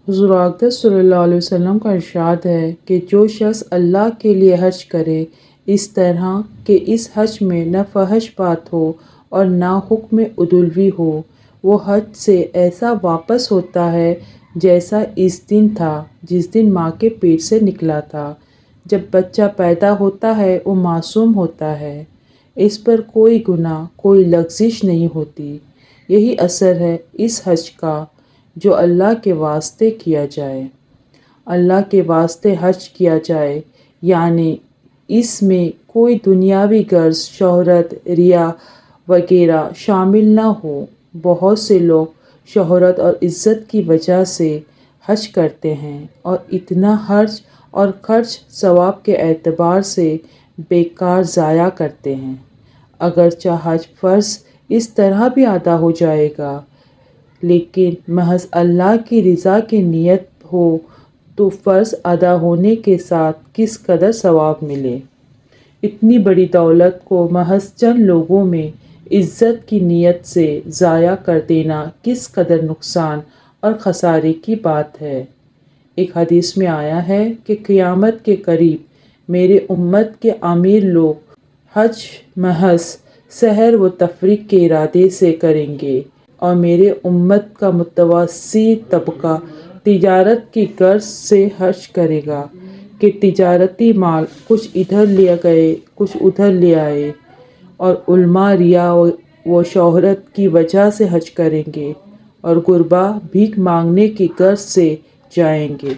حضور اقدس صلی اللہ علیہ وسلم کا ارشاد ہے کہ جو شخص اللہ کے لیے حج کرے اس طرح کہ اس حج میں نہ فحش بات ہو اور نہ حکم عدولوی ہو، وہ حج سے ایسا واپس ہوتا ہے جیسا اس دن تھا جس دن ماں کے پیٹ سے نکلا تھا۔ جب بچہ پیدا ہوتا ہے وہ معصوم ہوتا ہے، اس پر کوئی گناہ، کوئی لغزش نہیں ہوتی۔ یہی اثر ہے اس حج کا جو اللہ کے واسطے کیا جائے۔ اللہ کے واسطے حج کیا جائے یعنی اس میں کوئی دنیاوی غرض، شہرت، ریا وغیرہ شامل نہ ہو۔ بہت سے لوگ شہرت اور عزت کی وجہ سے حج کرتے ہیں اور اتنا حج اور خرچ ثواب کے اعتبار سے بیکار ضائع کرتے ہیں۔ اگرچہ حج فرض اس طرح بھی ادا ہو جائے گا، لیکن محض اللہ کی رضا کی نیت ہو تو فرض ادا ہونے کے ساتھ کس قدر ثواب ملے۔ اتنی بڑی دولت کو محض چند لوگوں میں عزت کی نیت سے ضائع کر دینا کس قدر نقصان اور خسارے کی بات ہے۔ ایک حدیث میں آیا ہے کہ قیامت کے قریب میرے امت کے امیر لوگ حج محض سیر و تفریح کے ارادے سے کریں گے اور میرے امت کا متوسط طبقہ تجارت کی غرض سے حج کرے گا کہ تجارتی مال کچھ ادھر لے گئے کچھ ادھر لے آئے، اور علماء ریا و شہرت کی وجہ سے حج کریں گے اور غربا بھیک مانگنے کی غرض سے جائیں گے۔